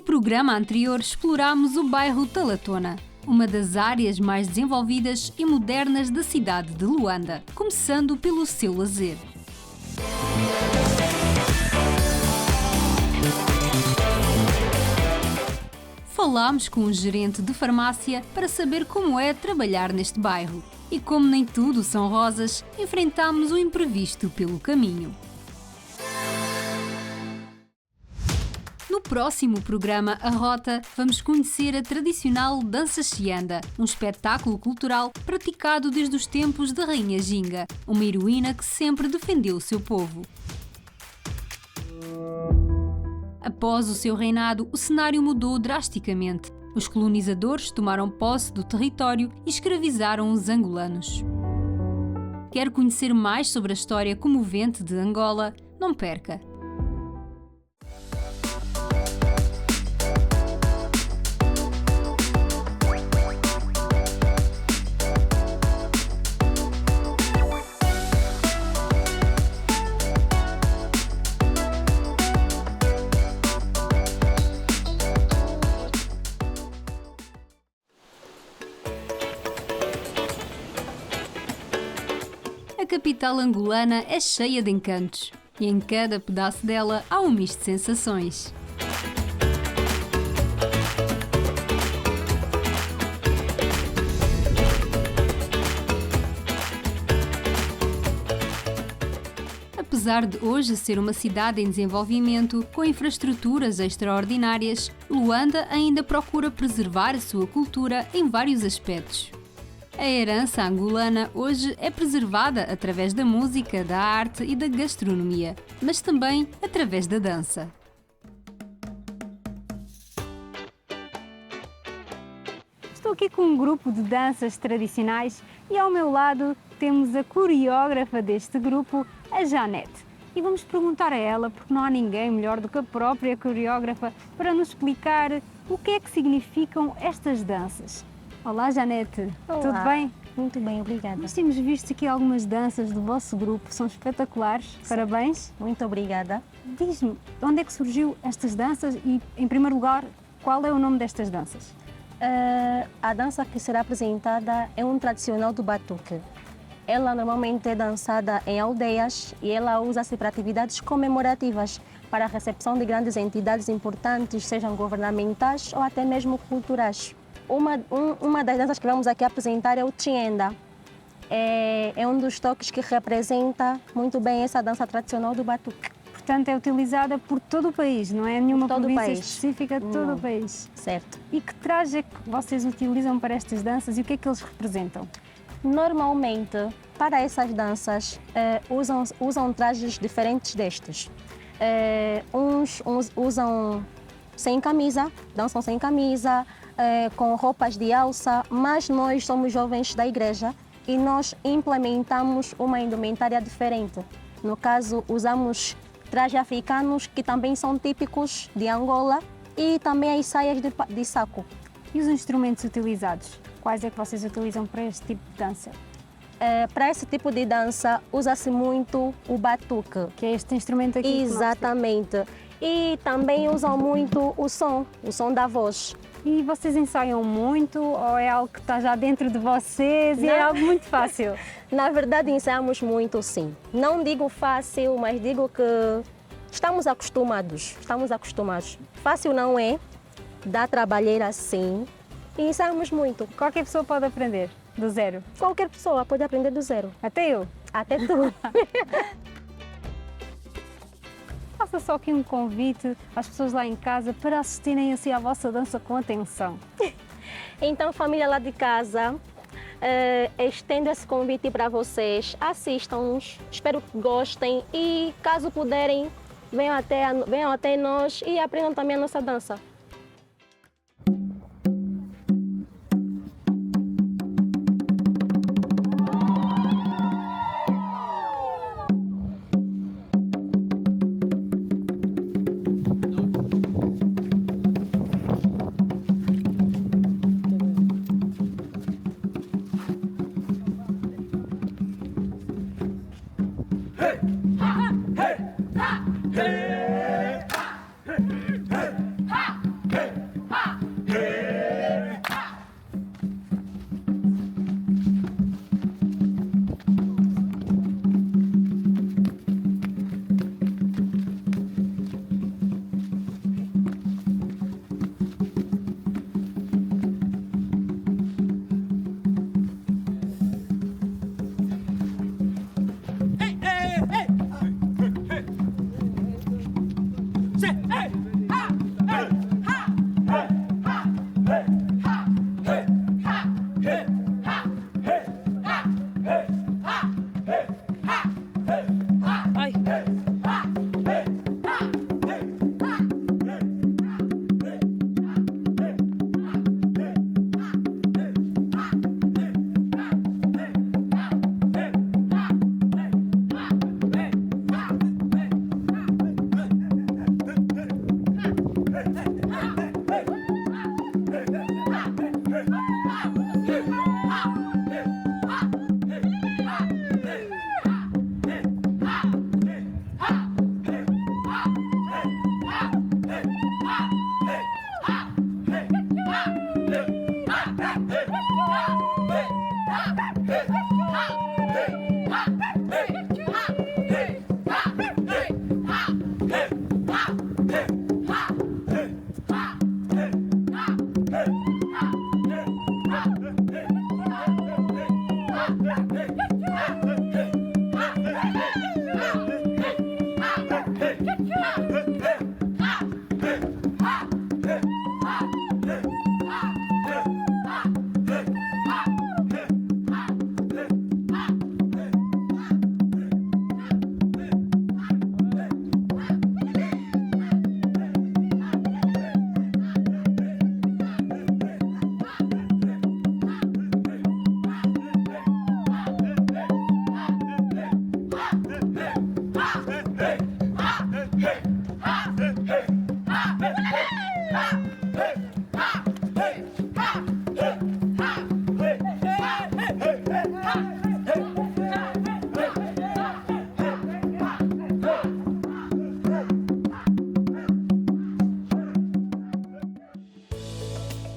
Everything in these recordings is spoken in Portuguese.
programa anterior explorámos o bairro Talatona, uma das áreas mais desenvolvidas e modernas da cidade de Luanda, começando pelo seu lazer. Falámos com um gerente de farmácia para saber como é trabalhar neste bairro. E como nem tudo são rosas, enfrentámos o imprevisto pelo caminho. No próximo programa A Rota, vamos conhecer a tradicional dança xianda, um espetáculo cultural praticado desde os tempos da Rainha Ginga, uma heroína que sempre defendeu o seu povo. Após o seu reinado, o cenário mudou drasticamente. Os colonizadores tomaram posse do território e escravizaram os angolanos. Quer conhecer mais sobre a história comovente de Angola? Não perca! A capital angolana é cheia de encantos e em cada pedaço dela há um misto de sensações. Apesar de hoje ser uma cidade em desenvolvimento, com infraestruturas extraordinárias, Luanda ainda procura preservar a sua cultura em vários aspectos. A herança angolana hoje é preservada através da música, da arte e da gastronomia, mas também através da dança. Estou aqui com um grupo de danças tradicionais e ao meu lado temos a coreógrafa deste grupo, a Janete. E vamos perguntar a ela, porque não há ninguém melhor do que a própria coreógrafa, para nos explicar o que é que significam estas danças. Olá, Janete. Olá. Tudo bem? Muito bem, obrigada. Nós temos visto aqui algumas danças do vosso grupo, são espetaculares. Sim. Parabéns. Muito obrigada. Diz-me, de onde é que surgiu estas danças e, em primeiro lugar, qual é o nome destas danças? A dança que será apresentada é um tradicional do batuque. Ela normalmente é dançada em aldeias e ela usa-se para atividades comemorativas, para a recepção de grandes entidades importantes, sejam governamentais ou até mesmo culturais. Uma das danças que vamos aqui apresentar é o Tienda. É um dos toques que representa muito bem essa dança tradicional do batuque. Portanto, é utilizada por todo o país, não é nenhuma Todo o província país. específica de todo o país. Certo. E que traje é que vocês utilizam para estas danças e o que é que eles representam? Normalmente, para essas danças, usam trajes diferentes destes. Uns usam sem camisa, dançam sem camisa, com roupas de alça, mas nós somos jovens da igreja e nós implementamos uma indumentária diferente. No caso, usamos trajes africanos que também são típicos de Angola e também as saias de saco. E os instrumentos utilizados? Quais é que vocês utilizam para este tipo de dança? Para esse tipo de dança, usa-se muito o batuque. Que é este instrumento aqui? Exatamente. E também usam muito o som da voz. E vocês ensaiam muito ou é algo que está já dentro de vocês e é algo muito fácil? Na verdade, ensaiamos muito, sim. Não digo fácil, mas digo que estamos acostumados. Fácil não é, dá trabalheira sim, e ensaiamos muito. Qualquer pessoa pode aprender do zero? Qualquer pessoa pode aprender do zero. Até eu? Até tu. Faça só aqui um convite às pessoas lá em casa para assistirem assim à vossa dança com atenção. Então, família lá de casa, estendo esse convite para vocês, assistam-nos, espero que gostem e, caso puderem, venham até nós e aprendam também a nossa dança. Hey!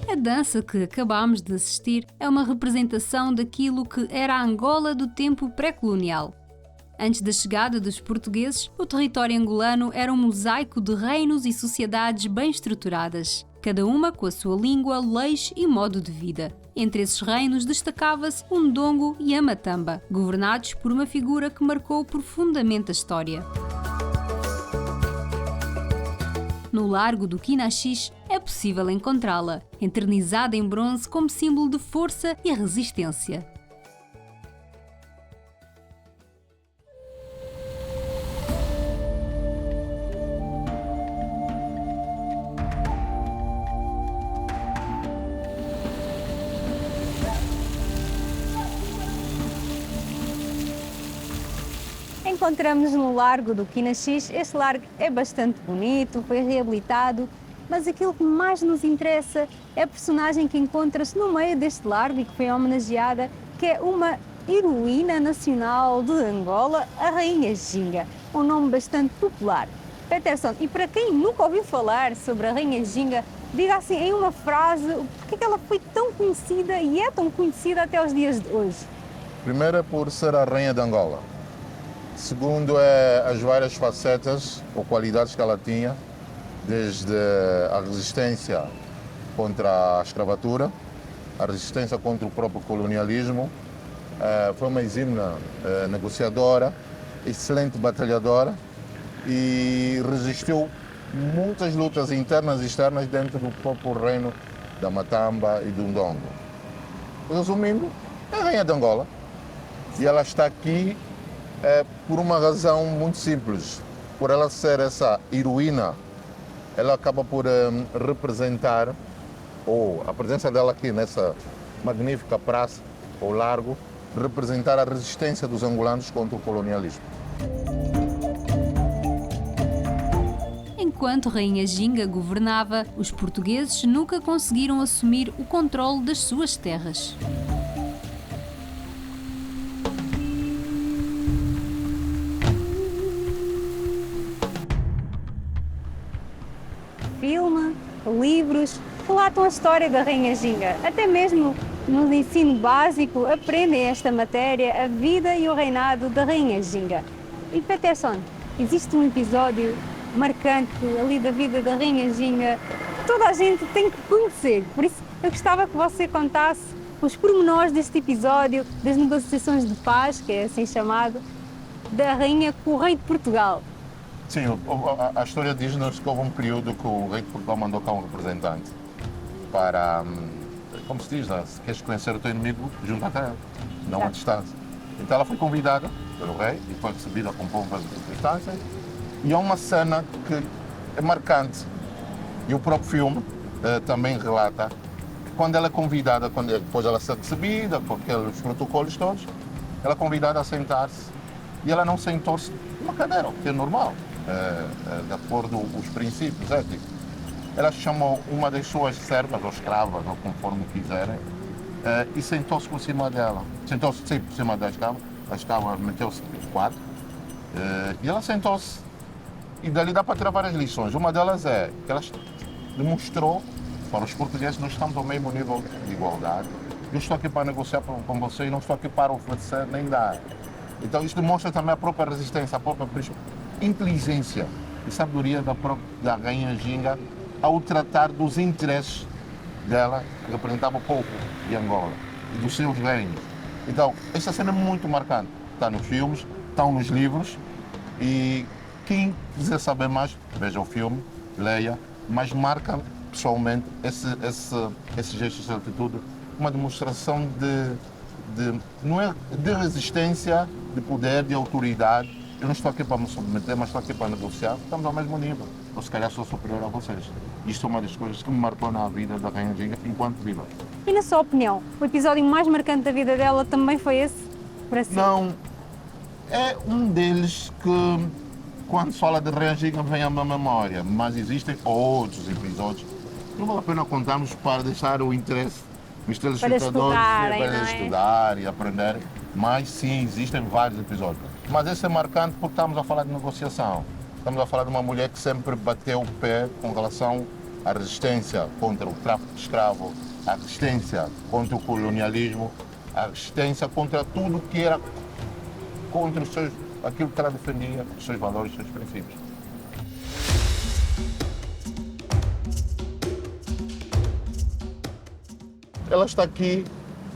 A dança que acabámos de assistir é uma representação daquilo que era a Angola do tempo pré-colonial. Antes da chegada dos portugueses, o território angolano era um mosaico de reinos e sociedades bem estruturadas, cada uma com a sua língua, leis e modo de vida. Entre esses reinos destacava-se o Ndongo e a Matamba, governados por uma figura que marcou profundamente a história. No Largo do Quinaxis é possível encontrá-la, eternizada em bronze como símbolo de força e resistência. Encontramos no Largo do Quinaxis. Este largo é bastante bonito, foi reabilitado, mas aquilo que mais nos interessa é a personagem que encontra-se no meio deste largo e que foi homenageada, que é uma heroína nacional de Angola, a Rainha Ginga, um nome bastante popular. Peterson, e para quem nunca ouviu falar sobre a Rainha Ginga, diga assim em uma frase, porque é que ela foi tão conhecida e é tão conhecida até os dias de hoje? Primeiro é por ser a Rainha de Angola. Segundo é as várias facetas ou qualidades que ela tinha, desde a resistência contra a escravatura, a resistência contra o próprio colonialismo. Foi uma exímia negociadora, excelente batalhadora e resistiu muitas lutas internas e externas dentro do próprio reino da Matamba e do Ndongo. Resumindo, é a Rainha de Angola e ela está aqui por uma razão muito simples. Por ela ser essa heroína, ela acaba por representar, ou a presença dela aqui nessa magnífica praça, ou largo, representar a resistência dos angolanos contra o colonialismo. Enquanto Rainha Ginga governava, os portugueses nunca conseguiram assumir o controle das suas terras. Filme, livros, relatam a história da Rainha Ginga. Até mesmo no ensino básico aprendem esta matéria, a vida e o reinado da Rainha Ginga. E Peterson, existe um episódio marcante ali da vida da Rainha Ginga que toda a gente tem que conhecer. Por isso eu gostava que você contasse os pormenores deste episódio das negociações de paz, que é assim chamado, da Rainha com o Rei de Portugal. Sim, a história diz-nos que houve um período que o rei de Portugal mandou cá um representante para, como se diz, né? Se queres conhecer o teu inimigo, junta-te a ele, não a distância. Então ela foi convidada pelo rei e foi recebida com pompas de distância. E há uma cena que é marcante, e o próprio filme também relata que quando ela é convidada, depois ela ser recebida, com aqueles protocolos todos, ela é convidada a sentar-se e ela não sentou-se numa cadeira, o que é normal, de acordo com os princípios éticos. Ela chamou uma das suas servas, ou escravas, ou conforme quiserem, e sentou-se por cima dela. Sentou-se por cima da escrava, a escrava meteu-se de quatro, e ela sentou-se. E dali dá para tirar várias lições. Uma delas é que ela demonstrou para os portugueses que nós estamos ao mesmo nível de igualdade. Eu estou aqui para negociar com você e não estou aqui para oferecer nem dar. Então isso demonstra também a própria resistência, a própria inteligência e sabedoria da rainha Ginga ao tratar dos interesses dela, que representava o povo de Angola e dos seus reinos. Então, esta cena é muito marcante. Está nos filmes, estão nos livros e quem quiser saber mais, veja o filme, leia, mas marca pessoalmente esse gesto, essa atitude, uma demonstração não é de resistência, de poder, de autoridade. Eu não estou aqui para me submeter, mas estou aqui para negociar. Estamos ao mesmo nível. Ou se calhar sou superior a vocês. Isto é uma das coisas que me marcou na vida da Rainha Ginga enquanto viva. E na sua opinião, o episódio mais marcante da vida dela também foi esse? Para si? Não. É um deles que, quando se fala de Rainha Ginga, vem à minha memória. Mas existem outros episódios. Não vale a pena contarmos para deixar o interesse dos telespectadores para estudar e aprender. Mas sim, existem vários episódios. Mas esse é marcante porque estamos a falar de negociação. Estamos a falar de uma mulher que sempre bateu o pé com relação à resistência contra o tráfico de escravo, a resistência contra o colonialismo, a resistência contra tudo que era contra aquilo que ela defendia, os seus valores, os seus princípios. Ela está aqui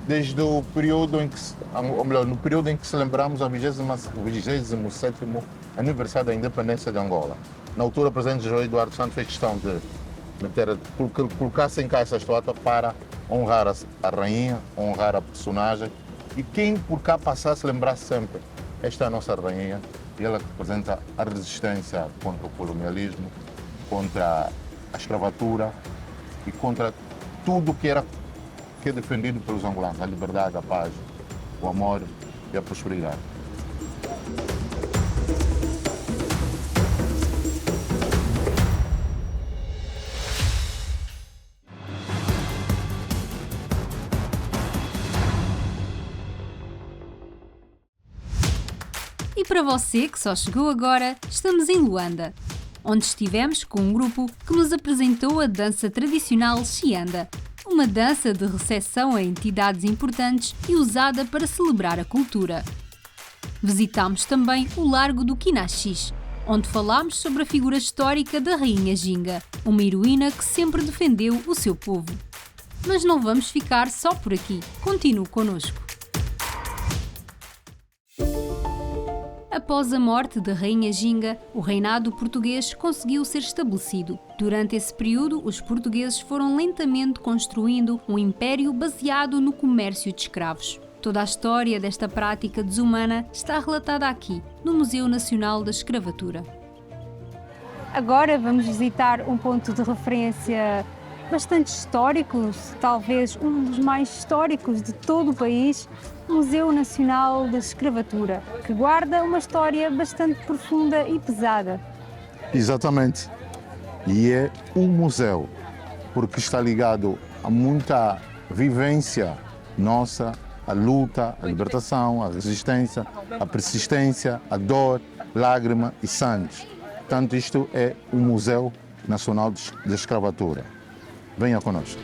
desde o período em que, ou melhor, no período em que celebramos o 27º aniversário da independência de Angola. Na altura, o presidente José Eduardo Santos fez questão de colocassem cá essa estátua para honrar a rainha, honrar a personagem, e quem por cá passasse lembrasse sempre, esta é a nossa rainha, e ela representa a resistência contra o colonialismo, contra a escravatura e contra tudo que é defendido pelos angolanos, a liberdade, a paz, o amor e a prosperidade. E para você que só chegou agora, estamos em Luanda, onde estivemos com um grupo que nos apresentou a dança tradicional Xianda, uma dança de recepção a entidades importantes e usada para celebrar a cultura. Visitámos também o Largo do Quinaxis, onde falámos sobre a figura histórica da Rainha Ginga, uma heroína que sempre defendeu o seu povo. Mas não vamos ficar só por aqui. Continue connosco. Após a morte da Rainha Ginga, o reinado português conseguiu ser estabelecido. Durante esse período, os portugueses foram lentamente construindo um império baseado no comércio de escravos. Toda a história desta prática desumana está relatada aqui, no Museu Nacional da Escravatura. Agora vamos visitar um ponto de referência bastante histórico, talvez um dos mais históricos de todo o país, o Museu Nacional da Escravatura, que guarda uma história bastante profunda e pesada. Exatamente. E é um museu, porque está ligado a muita vivência nossa, a luta, a libertação, a resistência, a persistência, a dor, lágrima e sangue. Portanto, isto é o Museu Nacional da Escravatura. Venha conosco.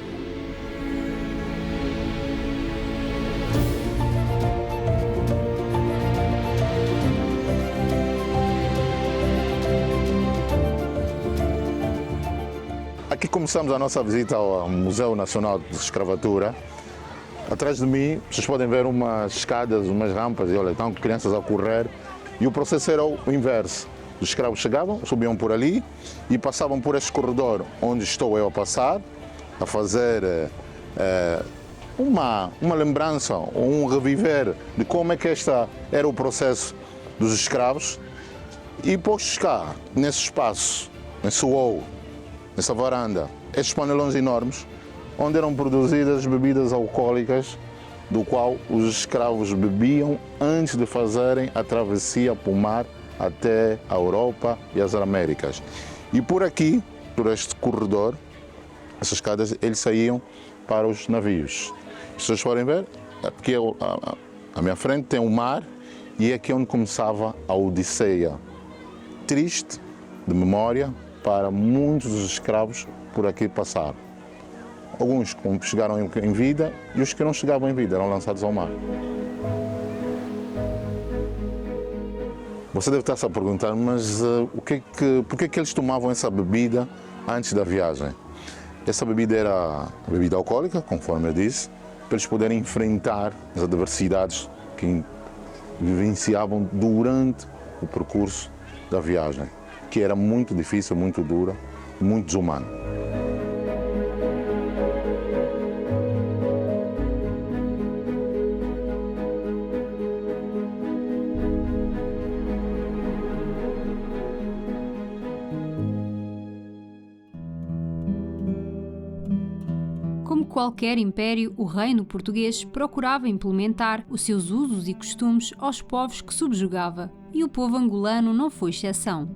Aqui começamos a nossa visita ao Museu Nacional de Escravatura. Atrás de mim, vocês podem ver umas escadas, umas rampas, e olha, estão crianças a correr. E o processo era o inverso. Os escravos chegavam, subiam por ali e passavam por este corredor onde estou eu a passar, a fazer uma lembrança ou um reviver de como é que este era o processo dos escravos. E postos cá, nesse espaço, nesse hall, nessa varanda, estes panelões enormes, onde eram produzidas bebidas alcoólicas, do qual os escravos bebiam antes de fazerem a travessia por mar até a Europa e as Américas. E por aqui, por este corredor, essas escadas, eles saíam para os navios. Se vocês forem ver, aqui à minha frente tem o mar e é aqui onde começava a Odisseia. Triste, de memória, para muitos dos escravos por aqui passaram. Alguns chegaram em vida e os que não chegavam em vida eram lançados ao mar. Você deve estar-se a perguntar, mas por que eles tomavam essa bebida antes da viagem? Essa bebida era bebida alcoólica, conforme eu disse, para eles poderem enfrentar as adversidades que vivenciavam durante o percurso da viagem, que era muito difícil, muito dura, muito desumana. Como qualquer império, o reino português procurava implementar os seus usos e costumes aos povos que subjugava, e o povo angolano não foi exceção.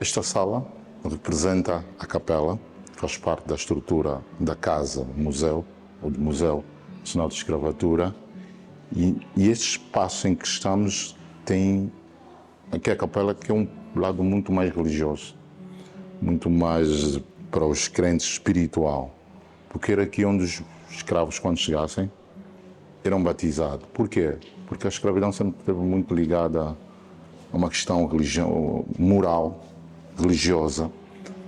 Esta sala representa a capela, faz parte da estrutura da casa-museu, ou do Museu Nacional de Escravatura, e este espaço em que estamos tem aqui a capela, que é um lado muito mais religioso, muito mais para os crentes espiritual, porque era aqui onde os escravos, quando chegassem, eram batizados. Por quê? Porque a escravidão sempre esteve muito ligada a uma questão moral, religiosa,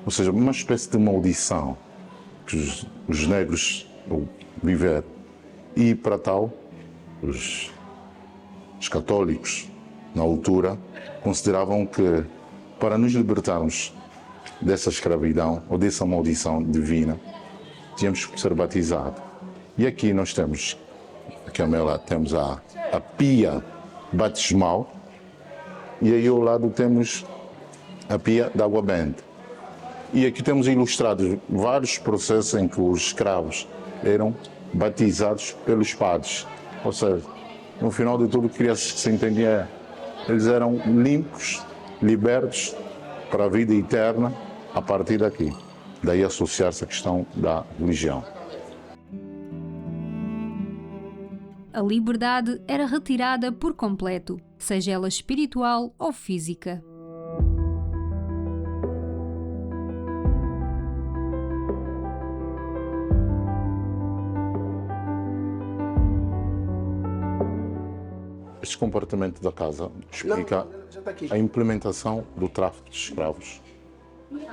ou seja, uma espécie de maldição que os negros viveram. E para tal, os católicos, na altura, consideravam que para nos libertarmos dessa escravidão ou dessa maldição divina, tínhamos que ser batizados. E aqui nós temos, aqui ao meu lado, temos a pia batismal e aí ao lado temos a pia de água benta. E aqui temos ilustrados vários processos em que os escravos eram batizados pelos padres. Ou seja, no final de tudo, queria se entender, eles eram limpos, libertos para a vida eterna a partir daqui. Daí associar-se à questão da religião. A liberdade era retirada por completo, seja ela espiritual ou física. Este comportamento da casa explica a implementação do tráfico de escravos.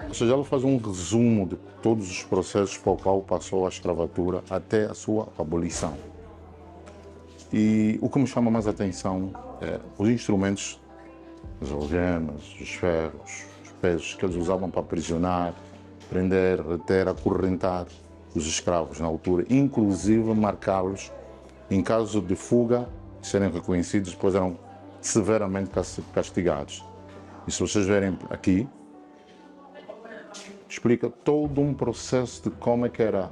Ou seja, ela faz um resumo de todos os processos por qual passou a escravatura até a sua abolição. E o que me chama mais a atenção é os instrumentos, as algemas, os ferros, os pesos que eles usavam para aprisionar, prender, reter, acorrentar os escravos na altura, inclusive marcá-los em caso de fuga, serem reconhecidos, depois eram severamente castigados. E se vocês verem aqui, explica todo um processo de como é que era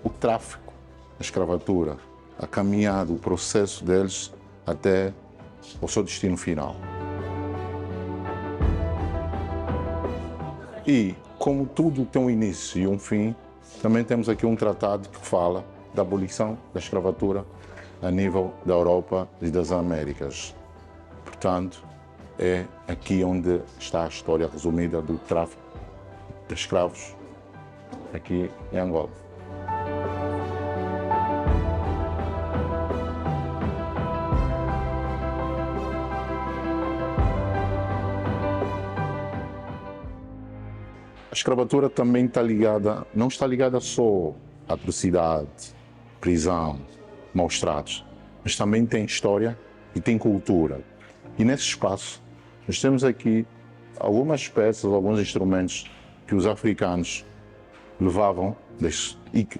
o tráfico, a escravatura, a caminhada, o processo deles até o seu destino final. E como tudo tem um início e um fim, também temos aqui um tratado que fala da abolição da escravatura a nível da Europa e das Américas. Portanto, é aqui onde está a história resumida do tráfico de escravos aqui em Angola. A escravatura também está ligada, não está ligada só à atrocidade, prisão, maus tratos, mas também tem história e tem cultura. E nesse espaço, nós temos aqui algumas peças, alguns instrumentos que os africanos levavam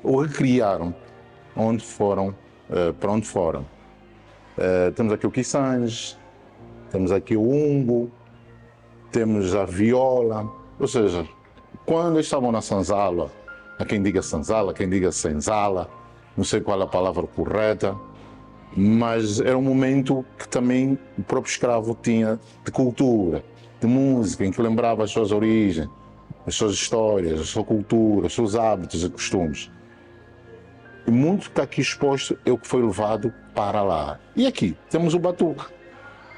ou recriaram para onde foram. Temos aqui o quiçange, temos aqui o umbo, temos a viola, ou seja, quando eles estavam na senzala, há quem diga senzala, quem diga senzala, não sei qual é a palavra correta, mas era um momento que também o próprio escravo tinha de cultura, de música, em que lembrava as suas origens, as suas histórias, a sua cultura, os seus hábitos e costumes. E muito que está aqui exposto é o que foi levado para lá. E aqui temos o batuque,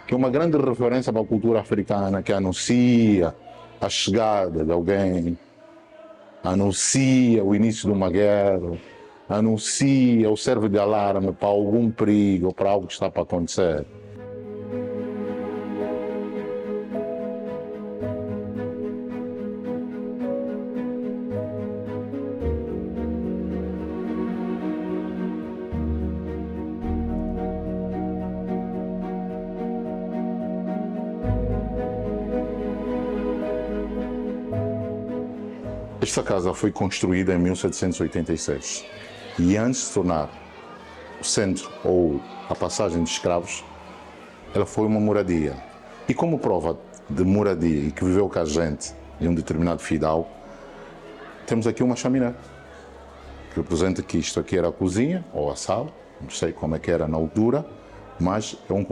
que é uma grande referência para a cultura africana, que anuncia a chegada de alguém, anuncia o início de uma guerra, anuncia ou serve de alarme para algum perigo ou para algo que está para acontecer. Esta casa foi construída em 1786 e antes de se tornar o centro ou a passagem de escravos, ela foi uma moradia. E como prova de moradia e que viveu com a gente em um determinado fidalgo, temos aqui uma chaminé, que representa que isto aqui era a cozinha ou a sala, não sei como é que era na altura, mas é um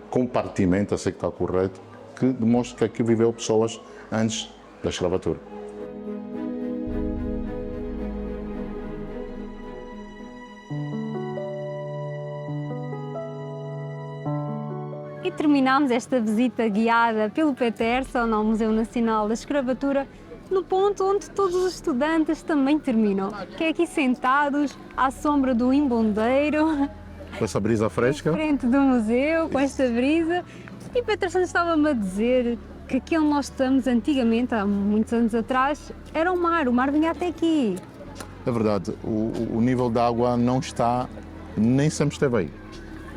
compartimento, a ser que está correto, que demonstra que aqui viveu pessoas antes da escravatura. E terminamos esta visita guiada pelo Peterson ao Museu Nacional da Escravatura no ponto onde todos os estudantes também terminam, que é aqui sentados à sombra do imbondeiro, Com essa brisa fresca? à frente do museu, com esta brisa. E Peterson estava-me a dizer que aqui onde nós estamos antigamente, há muitos anos atrás, era o mar vinha até aqui. É verdade, o nível da água não está, nem sempre esteve aí.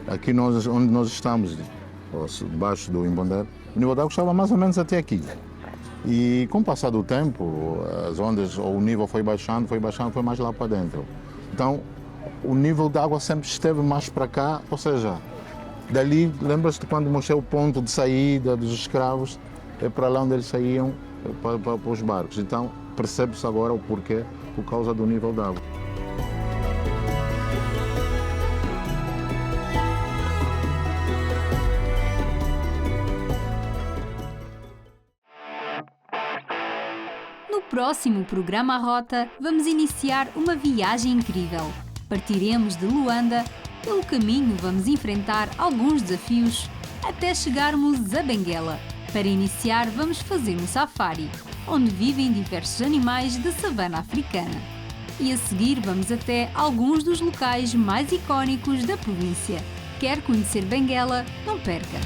Aqui onde nós estamos, debaixo do imbondeiro, o nível da água estava mais ou menos até aqui. E com o passar do tempo, as ondas, ou o nível foi baixando, foi mais lá para dentro. Então, o nível da água sempre esteve mais para cá, ou seja, dali, lembras-te quando mostrei o ponto de saída dos escravos, é para lá onde eles saíam para os barcos. Então, percebe-se agora o porquê, por causa do nível da água. No próximo programa Rota, vamos iniciar uma viagem incrível. Partiremos de Luanda, pelo caminho vamos enfrentar alguns desafios, até chegarmos a Benguela. Para iniciar, vamos fazer um safari, onde vivem diversos animais da savana africana. E a seguir vamos até alguns dos locais mais icónicos da província. Quer conhecer Benguela? Não perca!